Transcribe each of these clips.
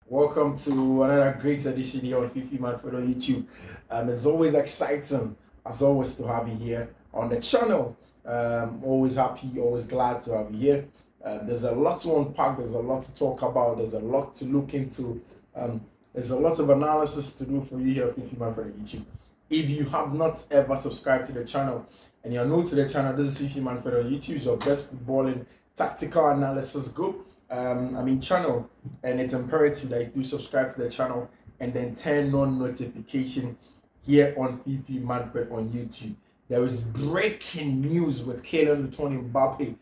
Welcome to another great edition here on Fiifi-Manfred on YouTube. It's always exciting, as always, to have you here on the channel. Always happy, always glad to have you here. There's a lot to unpack, there's a lot to talk about, there's a lot to look into. There's a lot of analysis to do for you here on Fiifi-Manfred on YouTube. If you have not ever subscribed to the channel and you're new to the channel, this is Fiifi-Manfred on YouTube, your best footballing tactical analysis group. Channel, and it's imperative that you do subscribe to the channel and then turn on notification here on Fiifi-Manfred on YouTube. There is breaking news with Kylian Mbappe.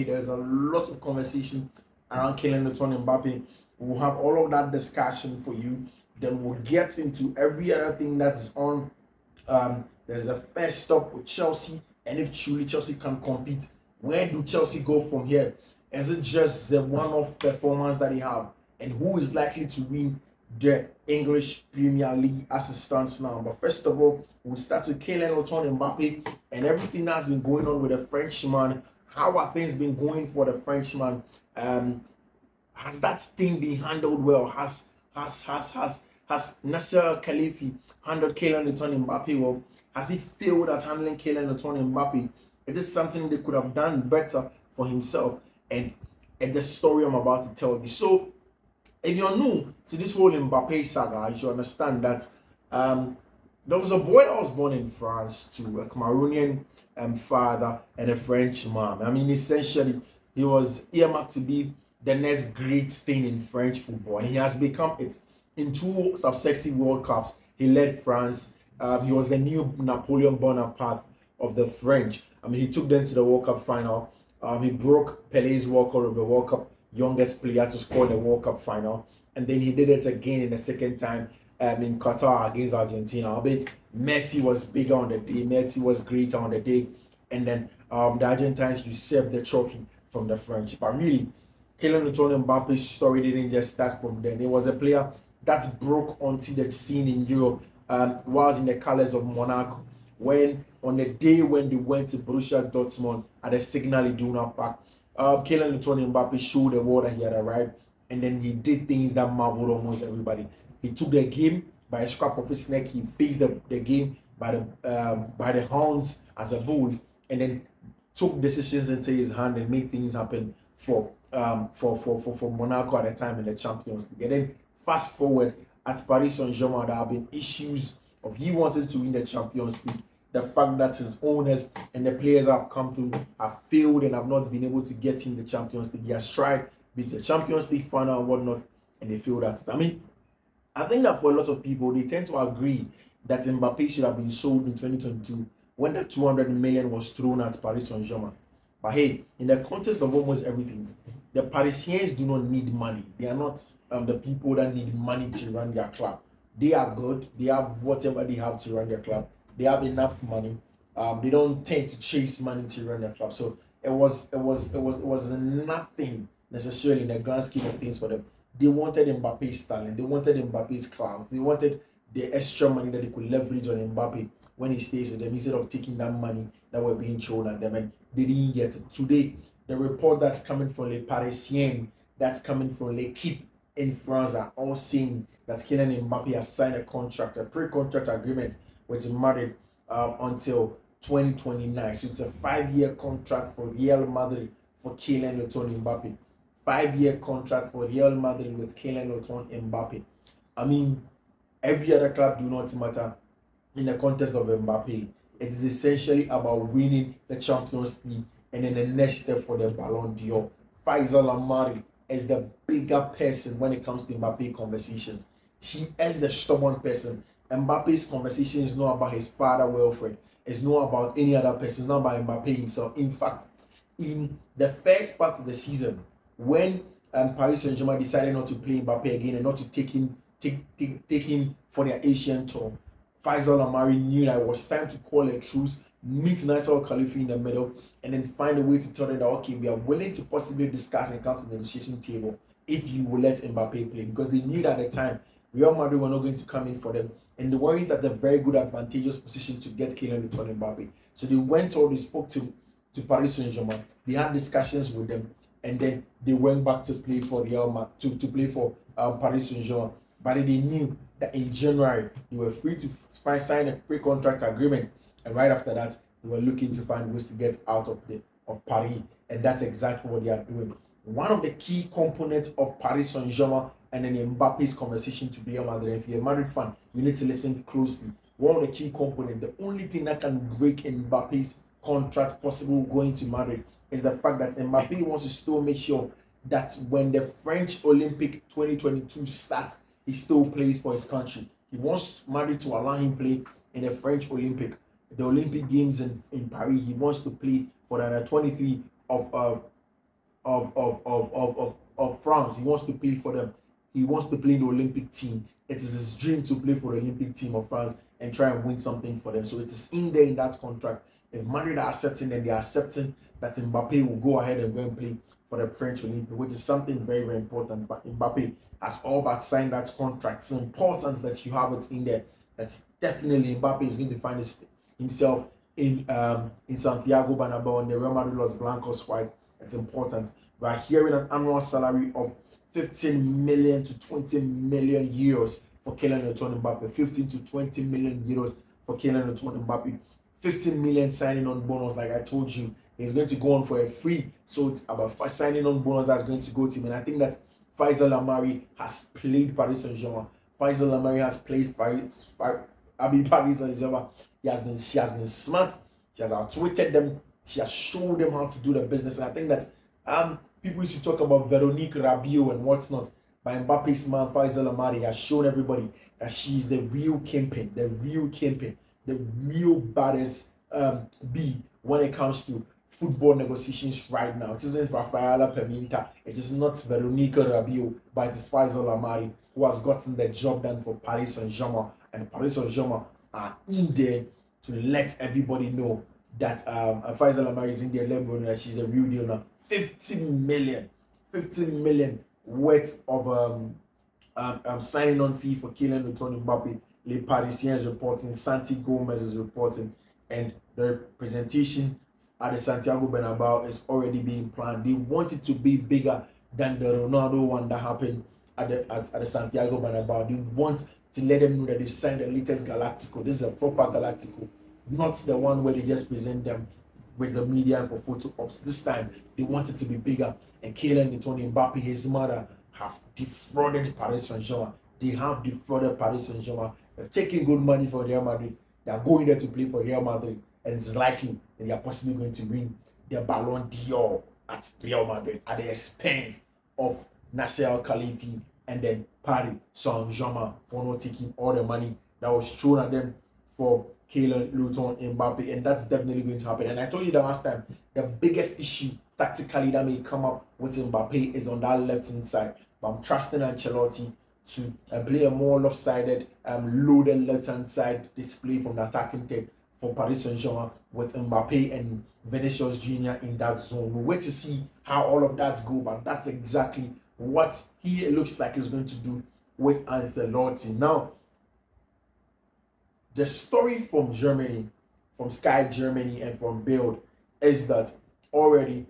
There's a lot of conversation around Kylian Mbappe. We'll have all of that discussion for you. Then we'll get into every other thing that's on. There's a first stop with Chelsea, and if truly Chelsea can compete, where do Chelsea go from here? Is it just the one-off performance that they have? And who is likely to win the English Premier League as it stands now? But first of all, we'll start with Kylian Mbappe and everything that's been going on with the Frenchman. How are things been going for the Frenchman? Has that thing been handled well? Has Nasser Khalifi handled Kylian Mbappe well? Has he failed at handling Kylian Mbappe? It is something they could have done better for himself. And the story I'm about to tell you. So, if you're new to this whole Mbappe saga, you should understand that there was a boy that was born in France to a Cameroonian father and a French mom. Essentially, he was earmarked to be the next great thing in French football. And he has become it. In 2 successive World Cups, he led France. He was the new Napoleon Bonaparte of the French. He took them to the World Cup final. He broke Pelé's record of the World Cup youngest player to score the World Cup final. And then he did it again in the second time in Qatar against Argentina. But Messi was bigger on the day. Messi was greater on the day. And then the Argentines usurped the trophy from the French. But really, Kylian Mbappe's story didn't just start from then. He was a player that broke onto the scene in Europe while in the colors of Monaco. On the day when they went to Borussia Dortmund at the Signal Iduna Park, Kylian Mbappe showed the world that he had arrived, and then he did things that marveled almost everybody. He took the game by a scrap of his neck. He faced the game by the horns as a bull, and then took decisions into his hand and made things happen for Monaco at the time in the Champions League. And then fast forward at Paris Saint-Germain, there have been issues of he wanted to win the Champions League. The fact that his owners and the players have come through have failed and have not been able to get in the Champions League. He has tried beat the Champions League final and whatnot, and they failed at it. I think that for a lot of people, they tend to agree that Mbappe should have been sold in 2022 when the 200 million was thrown at Paris Saint-Germain. But hey, in the context of almost everything, the Parisians do not need money. They are not the people that need money to run their club. They are good. They have whatever they have to run their club. They have enough money. They don't tend to chase money to run their club. So it was nothing necessarily in the grand scheme of things for them. They wanted Mbappe's talent. They wanted Mbappe's class. They wanted the extra money that they could leverage on Mbappe when he stays with them instead of taking that money that were being thrown at them, and they didn't get it. Today, the report that's coming from Les Parisiens, that's coming from L'Equipe in France, are all saying that Kylian Mbappe has signed a contract, a pre-contract agreement with Madrid until 2029. So it's a 5-year contract for Real Madrid for Kylian Mbappe. 5-year contract for Real Madrid with Kylian Mbappe. Every other club do not matter in the context of Mbappe. It is essentially about winning the Champions League and then the next step for the Ballon d'Or. Fayza Lamari is the bigger person when it comes to Mbappe conversations. She is the stubborn person. Mbappe's conversation is not about his father, Wilfred. It's not about any other person. It's not about Mbappe himself. In fact, in the first part of the season, when Paris Saint-Germain decided not to play Mbappe again and not to take him for their Asian tour, Fayza Lamari knew that it was time to call a truce, meet Nasser Khalifi in the middle, and then find a way to tell them that, okay, we are willing to possibly discuss and come to the negotiation table if you will let Mbappe play. Because they knew that at the time, Real Madrid were not going to come in for them, and they weren't at a very good advantageous position to get Kylian Mbappe. So they went or they spoke to Paris Saint-Germain. They had discussions with them. and then they went back to play for to play for Paris Saint-Germain. But they knew that in January they were free to sign a pre-contract agreement, and right after that they were looking to find ways to get out of Paris, and that's exactly what they are doing. One of the key components of Paris Saint-Germain and then Mbappe's conversation to Real Madrid. If you're a Madrid fan, you need to listen closely. One of the key components, the only thing that can break Mbappe's contract possible going to Madrid is the fact that Mbappe wants to still make sure that when the French Olympic 2022 starts, he still plays for his country. He wants Madrid to allow him play in the French Olympic, the Olympic Games in Paris. He wants to play for the under 23 of France. He wants to play for them. He wants to play in the Olympic team. It is his dream to play for the Olympic team of France and try and win something for them. So it is in there in that contract. If Madrid are accepting, then they are accepting that Mbappe will go ahead and go and play for the French Olympic, which is something very, very important. But Mbappe has all but signed that contract. It's important that you have it in there. That's definitely Mbappe is going to find himself in Santiago Bernabeu on the Real Madrid Los Blancos white. It's important. We are hearing an annual salary of 15 million to 20 million euros for Kylian Mbappe. 15 to 20 million euros for Kylian Mbappe. 15 million signing on bonus, like I told you. He's going to go on for a free. So it's about signing on bonus that's going to go to him. And I think that Fayza Lamari has played Paris Saint-Germain. Fayza Lamari has played Paris Saint-Germain. She has been smart. She has outwitted them. She has showed them how to do the business. And I think that people used to talk about Veronique Rabiot and what's not. But Mbappe's man, Fayza Lamari, has shown everybody that she's the real kingpin, the real baddest bee when it comes to football negotiations right now. It isn't Rafaela Pimenta, it is not Veronique Rabiot, but it is Fayza Lamari who has gotten the job done for Paris Saint-Germain. And Paris Saint-Germain are in there to let everybody know that Fayza Lamari is in there, let everybody know that she's a real deal now. 15 million worth of signing on fee for Kylian Mbappe. Les Parisiens is reporting, Santi Gomez is reporting, and the presentation at the Santiago Bernabeu is already being planned. They want it to be bigger than the Ronaldo one that happened at the Santiago Bernabeu. They want to let them know that they've signed the latest Galactico. This is a proper Galactico, not the one where they just present them with the media for photo ops. This time, they want it to be bigger. And Kylian Mbappe, his mother, have defrauded Paris Saint-Germain. They have defrauded Paris Saint-Germain. They're taking good money for Real Madrid. They are going there to play for Real Madrid. And it's likely that they are possibly going to win the Ballon d'Or at Real Madrid at the expense of Nasser Al-Khelaifi and then Paris Saint-Germain for not taking all the money that was thrown at them for Kylian Mbappe. And that's definitely going to happen. And I told you the last time, the biggest issue tactically that may come up with Mbappe is on that left-hand side. But I'm trusting Ancelotti to play a more lopsided, loaded left-hand side display from the attacking tape for Paris Saint-Germain with Mbappe and Vinicius Jr. in that zone. We'll wait to see how all of that's go, but that's exactly what he looks like he's going to do with Ancelotti. Now, the story from Germany, from Sky Germany and from Bild, is that already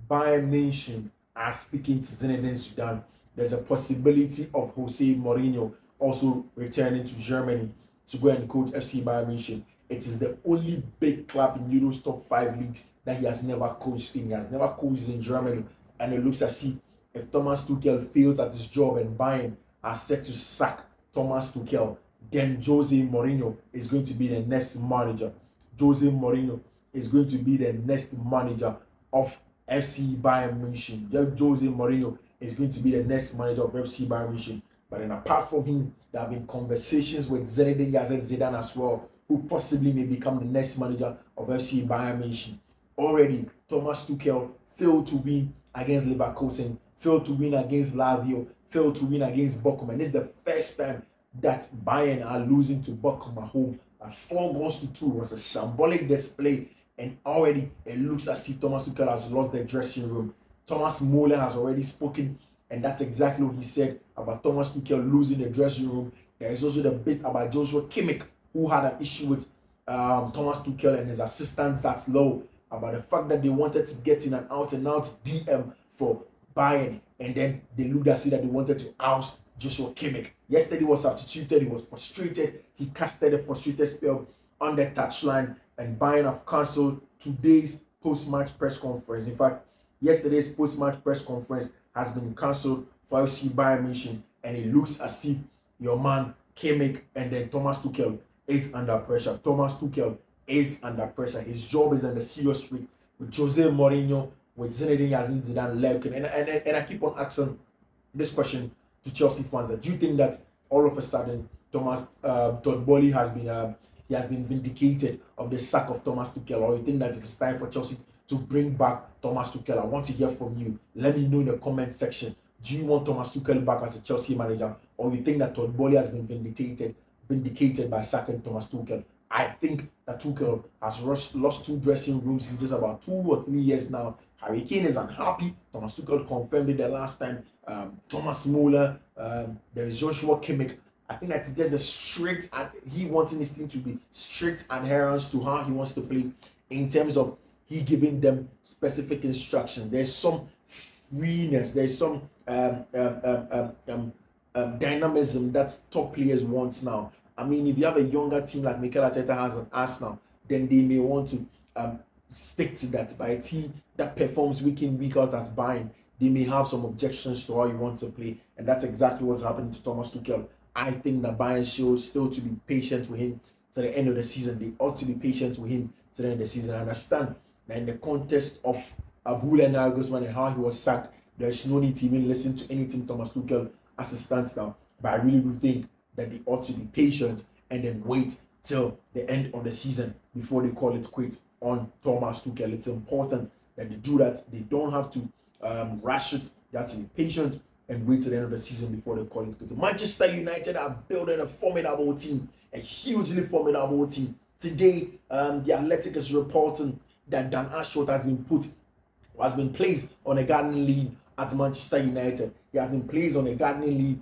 Bayern Munich are speaking to Zinedine Zidane. There's a possibility of Jose Mourinho also returning to Germany to go and coach FC Bayern Munich. It is the only big club in Europe's top 5 leagues that he has never coached in. He has never coached in Germany. And it looks as if Thomas Tuchel fails at his job and Bayern are set to sack Thomas Tuchel, then Jose Mourinho is going to be the next manager. Jose Mourinho is going to be the next manager of FC Bayern Munich. Jose Mourinho is going to be the next manager of FC Bayern Munich. But then apart from him, there have been conversations with Zinedine Zidane as well, who possibly may become the next manager of FC Bayern Munich. Already, Thomas Tuchel failed to win against Leverkusen, failed to win against Lazio, failed to win against Bochum. And this is the first time that Bayern are losing to Bochum at home. 4-2 was a shambolic display, and already it looks as if Thomas Tuchel has lost the dressing room. Thomas Muller has already spoken, and that's exactly what he said about Thomas Tuchel losing the dressing room. There is also the bit about Joshua Kimmich, who had an issue with Thomas Tuchel and his assistant Zatzlow about the fact that they wanted to get in an out-and-out DM for Bayern, and then they looked as if that they wanted to oust Joshua Kimmich. Yesterday was substituted, he was frustrated, he casted a frustrated spell on the touchline, and Bayern have cancelled today's post-match press conference. In fact, yesterday's post-match press conference has been cancelled for FC Bayern Munich, and it looks as if your man Kimmich and then Thomas Tuchel is under pressure. Thomas Tuchel is under pressure. His job is under serious threat with Jose Mourinho, with Zinedine Zidane, and I keep on asking this question to Chelsea fans: that do you think that all of a sudden Todd Boehly has been vindicated of the sack of Thomas Tuchel, or you think that it's time for Chelsea to bring back Thomas Tuchel? I want to hear from you. Let me know in the comment section. Do you want Thomas Tuchel back as a Chelsea manager, or you think that Todd Boehly has been vindicated by sacking Thomas Tuchel? I think that Tuchel has lost 2 dressing rooms in just about 2 or 3 years now. Harry Kane is unhappy. Thomas Tuchel confirmed it the last time. Thomas Muller, there is Joshua Kimmich. I think that it's just the strict, and he wanting his team to be strict adherence to how he wants to play in terms of he giving them specific instruction. There's some freeness, there's some dynamism that top players want now. I mean, if you have a younger team like Mikel Arteta has at Arsenal, then they may want to stick to that. But a team that performs week in, week out as Bayern, they may have some objections to how you want to play. And that's exactly what's happening to Thomas Tuchel. I think that Bayern should still to be patient with him to the end of the season. They ought to be patient with him to the end of the season. I understand that in the context of Julian Nagelsmann and how he was sacked, there's no need to even listen to anything Thomas Tuchel as it stands now. But I really do think that they ought to be patient and then wait till the end of the season before they call it quits on Thomas Tuchel. It's important that they do that. They don't have to rush it. They have to be patient and wait till the end of the season before they call it quits. Manchester United are building a formidable team, a hugely formidable team. Today, the Athletic is reporting that Dan Ashworth has been placed on a gardening leave at Manchester United. He has been placed on a gardening leave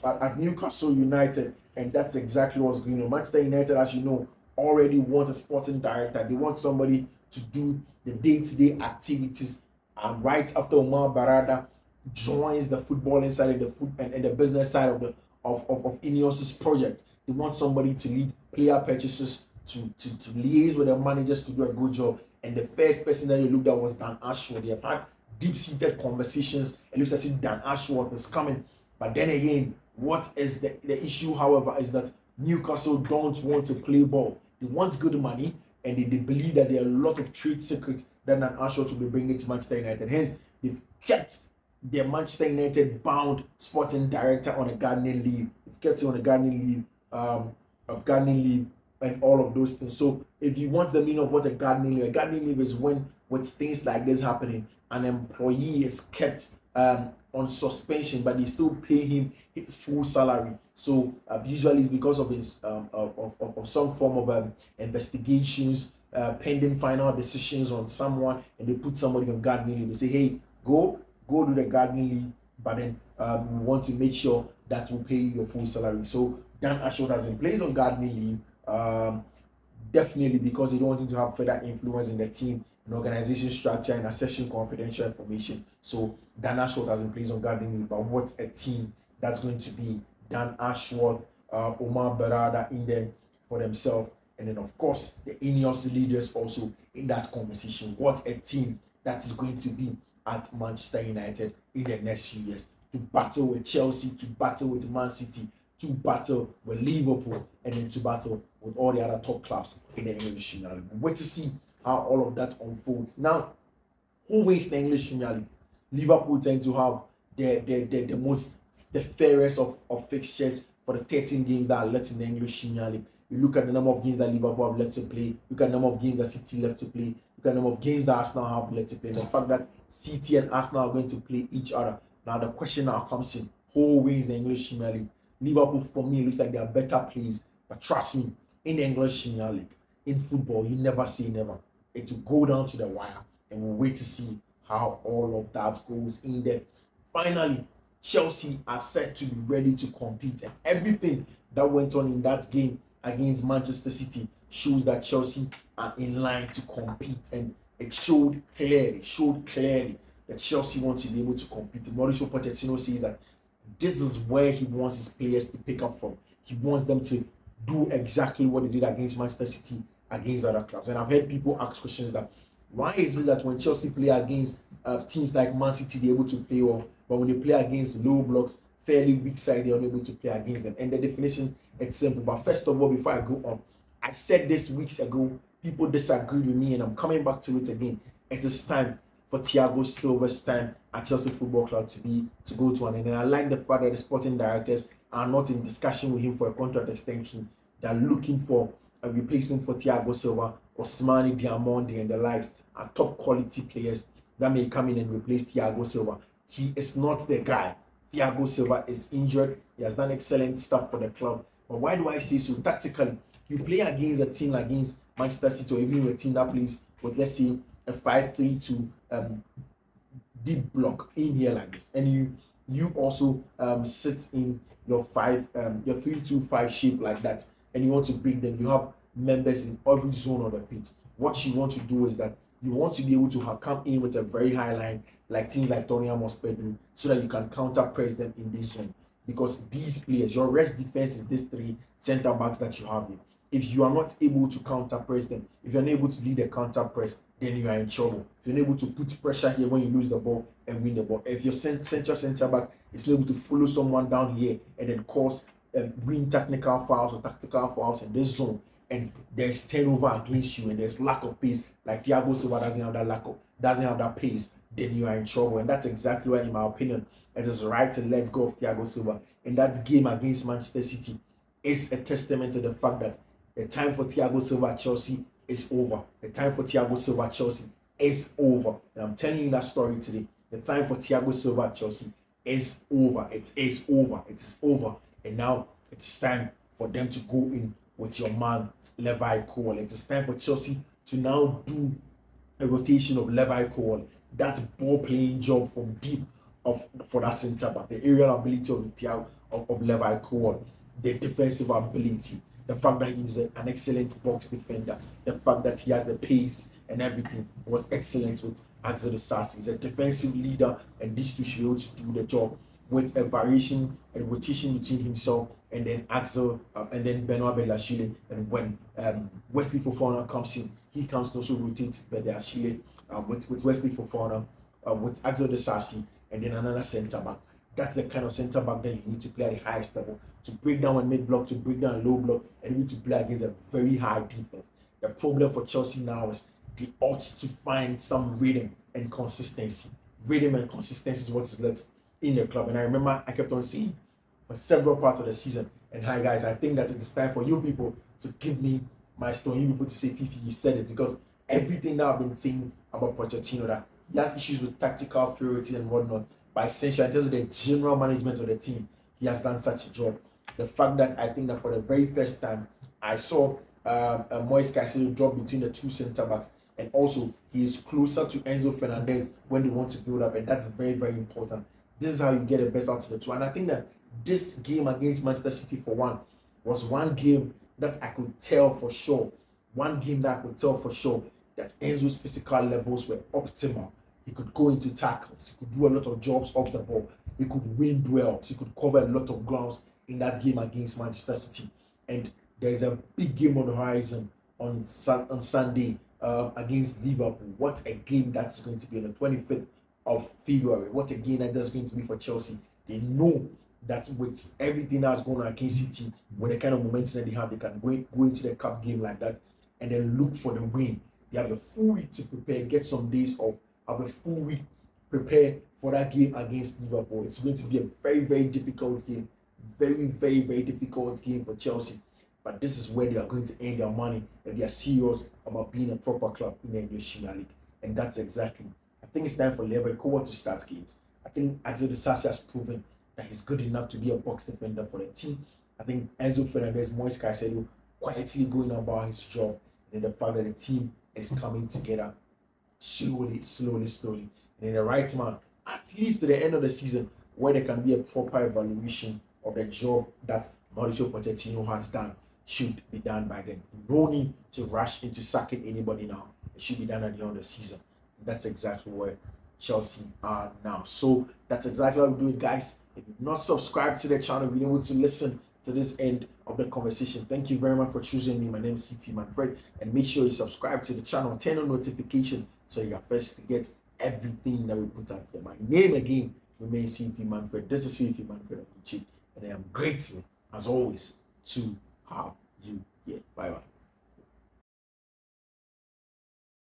at Newcastle United, and that's exactly what's going on. Manchester United, as you know, already want a sporting director. They want somebody to do the day-to-day activities. And right after Omar Barada joins the footballing side and the business side of Ineos's project, they want somebody to lead player purchases, to liaise with the managers to do a good job. And the first person that you looked at was Dan Ashworth. They have had deep-seated conversations. It looks as if Dan Ashworth is coming. But then again, what is the issue, however, is that Newcastle don't want to play ball. They want good money, and they believe that there are a lot of trade secrets that Dan Ashworth will be bringing to Manchester United. Hence, they've kept their Manchester United bound sporting director on a gardening leave. They've kept him on a gardening leave, and all of those things. So if you want the meaning of what a gardening leave is when, with things like this happening, an employee is kept on suspension, but they still pay him his full salary. So usually it's because of his of some form of investigations, pending final decisions on someone, and they put somebody on gardening leave. They say, hey, go do the gardening leave, but then we want to make sure that we'll pay you your full salary. So Dan Ashworth has been placed on gardening leave, definitely because they don't want him to have further influence in the team, an organization structure, and accessing confidential information. So Dan Ashworth has been placed on gardening leave. But what's a team that's going to be Dan Ashworth, Omar Barada in there for themselves, and then of course the Ineos leaders also in that conversation? What a team that is going to be at Manchester United in the next few years, to battle with Chelsea, to battle with Man City, to battle with Liverpool, and then to battle with all the other top clubs in the English Premier League. Wait to see how all of that unfolds. Now, who wins the English Premier League? Liverpool tend to have the fairest of fixtures for the 13 games that are left in the English Premier League. You look at the number of games that Liverpool have left to play. Look at the number of games that City left to play. Look at the number of games that Arsenal have left to play. The fact that City and Arsenal are going to play each other. Now the question now comes in: who wins the English Premier League? Liverpool, for me, looks like they are better players. But trust me, in the English Premier League, in football, you never say never. It will go down to the wire, and we'll wait to see how all of that goes in there. Finally, Chelsea are set to be ready to compete, and everything that went on in that game against Manchester City shows that Chelsea are in line to compete, and it showed clearly that Chelsea want to be able to compete. Mauricio Pochettino says that this is where he wants his players to pick up from. He wants them to do exactly what they did against Manchester City, against other clubs. And I've heard people ask questions that why is it that when Chelsea play against teams like Man City, they're able to play well, but when they play against low blocks, fairly weak side, they're unable to play against them? And the definition, it's simple. But first of all, before I go on, I said this weeks ago, people disagreed with me, and I'm coming back to it again. It is time for Thiago Silva's time at Chelsea Football Club to go to an end. And I like the fact that the sporting directors are not in discussion with him for a contract extension. They're looking for a replacement for Thiago Silva, Ousmane Diamonde, and the likes are top quality players that may come in and replace Thiago Silva. He is not the guy. Thiago Silva is injured. He has done excellent stuff for the club. But why do I say so? Tactically, you play against a team like against Manchester City, or even a team that plays with, let's say, a 5-3-2 deep block in here like this, and you also sit in your 3-2-5 shape like that, and you want to break them. You have members in every zone of the pitch. What you want to do is that you want to be able to come in with a very high line, like teams like Tottenham Hotspur do, so that you can counter press them in this zone. Because these players, your rest defense is these three center backs that you have there. If you are not able to counter press them, if you're unable to lead a counter press, then you are in trouble. If you're unable to put pressure here when you lose the ball and win the ball, if your center back is able to follow someone down here and then cause win technical fouls or tactical fouls in this zone, and there's turnover against you and there's lack of pace, like Thiago Silva doesn't have that pace, then you are in trouble. And that's exactly why, in my opinion, it is right to let go of Thiago Silva. And that game against Manchester City is a testament to the fact that the time for Thiago Silva at Chelsea is over. The time for Thiago Silva at Chelsea is over. And I'm telling you that story today. The time for Thiago Silva at Chelsea is over. It is over. It is over. And now it is time for them to go in with your man, Levi Cole. It is time for Chelsea to now do a rotation of Levi Cole. That ball playing job from deep for that centre back. The aerial ability of Levi Cole. The defensive ability. The fact that he's an excellent box defender, the fact that he has the pace and everything was excellent with Axel Disasi. He's a defensive leader, and these two should be able to do the job with a variation and rotation between himself and then Axel and then Benoit Badiashile. And when Wesley Fofana comes in, he comes to also rotate Badiashile with Wesley Fofana, with Axel Disasi, and then another centre back. That's the kind of centre back that you need to play at the highest level, to break down a mid block, to break down a low block, and you need to play against a very high defense. The problem for Chelsea now is they ought to find some rhythm and consistency. Rhythm and consistency is what is left in the club. And I remember I kept on saying for several parts of the season, and hi guys, I think that it is time for you people to give me my stone. You people to say, Fifi, you said it, because everything that I've been saying about Pochettino, that he has issues with tactical purity and whatnot, but essentially in terms of the general management of the team, he has done such a job. The fact that I think that for the very first time, I saw Moise Caicedo drop between the two centre backs, and also he is closer to Enzo Fernandez when they want to build up, and that's very, very important. This is how you get the best out of the two. And I think that this game against Manchester City, for one, was one game that I could tell for sure. One game that I could tell for sure that Enzo's physical levels were optimal. He could go into tackles. He could do a lot of jobs off the ball. He could win duels. He could cover a lot of grounds in that game against Manchester City. And there is a big game on the horizon on Sunday against Liverpool. What a game that's going to be on the 25th of February. What a game that's going to be for Chelsea. They know that with everything that's going on against City, with the kind of momentum that they have, they can go into the cup game like that and then look for the win. They have a full week to prepare, get some days off, have a full week, prepare for that game against Liverpool. It's going to be a very, very difficult game. Very, very, very difficult game for Chelsea. But this is where they are going to earn their money, and they are serious about being a proper club in the English Premier League. And that's exactly. I think it's time for Levi Cole to start games. I think Axel Disasi has proven that he's good enough to be a box defender for the team. I think Enzo Fernandez, Moise Caicedo quietly going about his job, and the fact that the team is coming together slowly. And in the right man, at least to the end of the season, where there can be a proper evaluation of the job that Mauricio Pochettino has done, should be done by then. No need to rush into sacking anybody now. It should be done at the end of the season. That's exactly where Chelsea are now. So that's exactly how we do it, guys. If you've not subscribed to the channel, be able to listen to this end of the conversation. Thank you very much for choosing me. My name is Fiifi-Manfred, and make sure you subscribe to the channel, turn on notification so you are first to get everything that we put out here. My name again remains Fiifi-Manfred. This is Fiifi-Manfred on YouTube, and I am grateful as always to have you here. Bye bye.